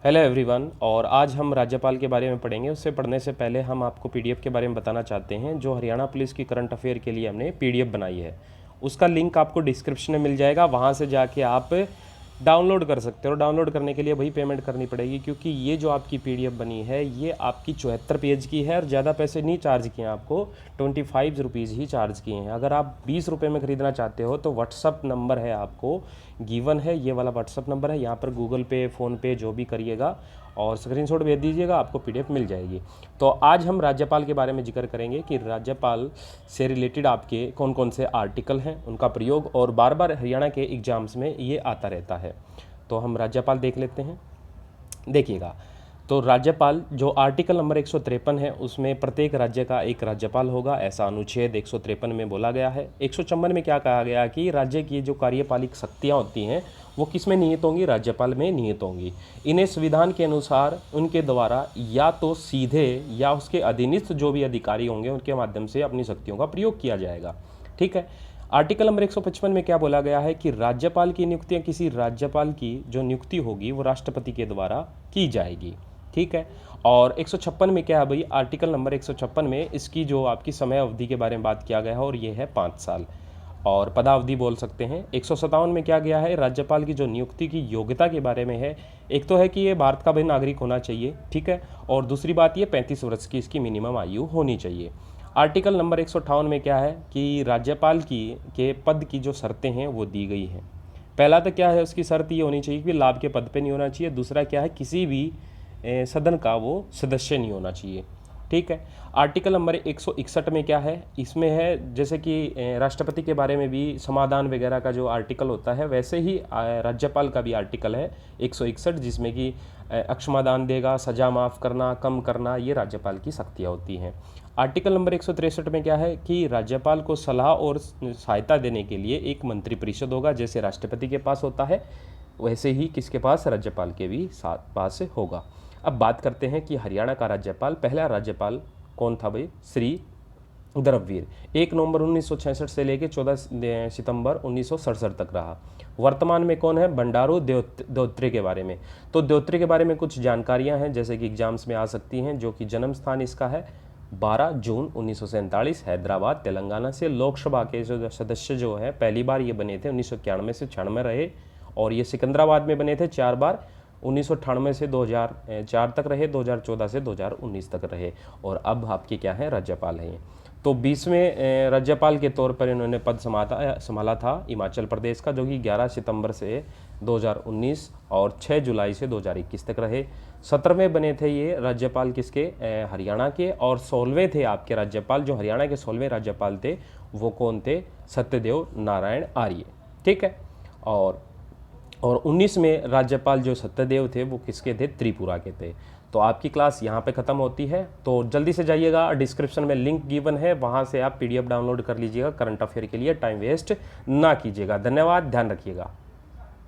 Hello everyone. और आज हम राज्यपाल के बारे में पढ़ेंगे। उससे पढ़ने से पहले हम आपको पीडीएफ के बारे में बताना चाहते हैं। जो हरियाणा पुलिस की करंट अफेयर के लिए हमने पीडीएफ बनाई है, उसका लिंक आपको डिस्क्रिप्शन में मिल जाएगा। वहाँ से जाके आप डाउनलोड कर सकते हो। डाउनलोड करने के लिए वही पेमेंट करनी पड़ेगी, क्योंकि ये जो आपकी पीडीएफ बनी है ये आपकी 74 पेज की है और ज़्यादा पैसे नहीं चार्ज किए हैं आपको, 25 रुपीज़ ही चार्ज किए हैं। अगर आप 20 रुपये में ख़रीदना चाहते हो तो व्हाट्सअप नंबर है आपको गिवन है, ये वाला व्हाट्सअप नंबर है। यहाँ पर गूगल पे, फ़ोनपे जो भी करिएगा और स्क्रीनशॉट भेज दीजिएगा, आपको पीडीएफ मिल जाएगी। तो आज हम राज्यपाल के बारे में जिक्र करेंगे कि राज्यपाल से रिलेटेड आपके कौन कौन से आर्टिकल हैं, उनका प्रयोग, और बार बार हरियाणा के एग्ज़ाम्स में ये आता रहता है। तो हम राज्यपाल देख लेते हैं। देखिएगा, तो राज्यपाल जो आर्टिकल नंबर 153 है उसमें प्रत्येक राज्य का एक राज्यपाल होगा, ऐसा अनुच्छेद 153 में बोला गया है। 156 में क्या कहा गया कि राज्य की जो कार्यपालिक शक्तियाँ होती हैं वो किस में निहित होंगी? राज्यपाल में निहित होंगी। इन्हें संविधान के अनुसार उनके द्वारा या तो सीधे या उसके अधीनस्थ जो भी अधिकारी होंगे उनके माध्यम से अपनी शक्तियों का प्रयोग किया जाएगा। ठीक है। आर्टिकल नंबर 155 में क्या बोला गया है कि राज्यपाल की नियुक्तियां, किसी राज्यपाल की जो नियुक्ति होगी वो राष्ट्रपति के द्वारा की जाएगी। ठीक है। और 156 में क्या है भाई? आर्टिकल नंबर 156 में इसकी जो आपकी समय अवधि के बारे में बात किया गया है और ये है 5 साल, और पदावधि बोल सकते हैं। 157 में क्या गया है? राज्यपाल की जो नियुक्ति की योग्यता के बारे में है। एक तो है कि ये भारत का भी नागरिक होना चाहिए, ठीक है, और दूसरी बात ये 35 वर्ष की इसकी मिनिमम आयु होनी चाहिए। आर्टिकल नंबर 158 में क्या है कि राज्यपाल की के पद की जो शर्तें हैं वो दी गई हैं। पहला तो क्या है, उसकी शर्त ये होनी चाहिए कि लाभ के पद पे नहीं होना चाहिए। दूसरा क्या है, किसी भी सदन का वो सदस्य नहीं होना चाहिए। ठीक है। आर्टिकल नंबर 161 में क्या है? इसमें है जैसे कि राष्ट्रपति के बारे में भी समाधान वगैरह का जो आर्टिकल होता है, वैसे ही राज्यपाल का भी आर्टिकल है 161, जिसमें कि अक्षमादान देगा, सजा माफ़ करना, कम करना, ये राज्यपाल की शक्तियाँ होती हैं। आर्टिकल नंबर 163 में क्या है कि राज्यपाल को सलाह और सहायता देने के लिए एक मंत्रिपरिषद होगा। जैसे राष्ट्रपति के पास होता है वैसे ही किसके पास? राज्यपाल के भी साथ पास होगा। अब बात करते हैं कि हरियाणा का राज्यपाल, पहला राज्यपाल कौन था भाई? श्री द्रववीर। 1 नवंबर 1966 से लेकर 14 सितंबर 1967 तक रहा। वर्तमान में कौन है? बंडारू दत्तात्रेय के बारे में। तो दत्तात्रेय के बारे में कुछ जानकारियां हैं जैसे कि एग्जाम्स में आ सकती हैं, जो कि जन्म स्थान इसका है 12 जून 1947 हैदराबाद तेलंगाना से। लोकसभा के जो सदस्य जो है पहली बार ये बने थे 1991 से 96 रहे, और ये सिकंदराबाद में बने थे 4 बार, 1998 से 2004 तक रहे, 2014 से 2019 तक रहे, और अब आपके क्या है? राज्यपाल हैं। तो 20वें राज्यपाल के तौर पर इन्होंने पद संभाला था हिमाचल प्रदेश का, जो कि 11 सितंबर से 2019 और 6 जुलाई से 2021 तक रहे। 17वें बने थे ये राज्यपाल किसके? हरियाणा के। और 16वें थे आपके राज्यपाल, जो हरियाणा के 16वें राज्यपाल थे वो कौन थे? सत्यदेव नारायण आर्य। ठीक है। और 19 में राज्यपाल जो सत्यदेव थे वो किसके थे? त्रिपुरा के थे। तो आपकी क्लास यहाँ पे ख़त्म होती है, तो जल्दी से जाइएगा, डिस्क्रिप्शन में लिंक गिवन है, वहाँ से आप पीडीएफ डाउनलोड कर लीजिएगा। करंट अफेयर के लिए टाइम वेस्ट ना कीजिएगा। धन्यवाद, ध्यान रखिएगा।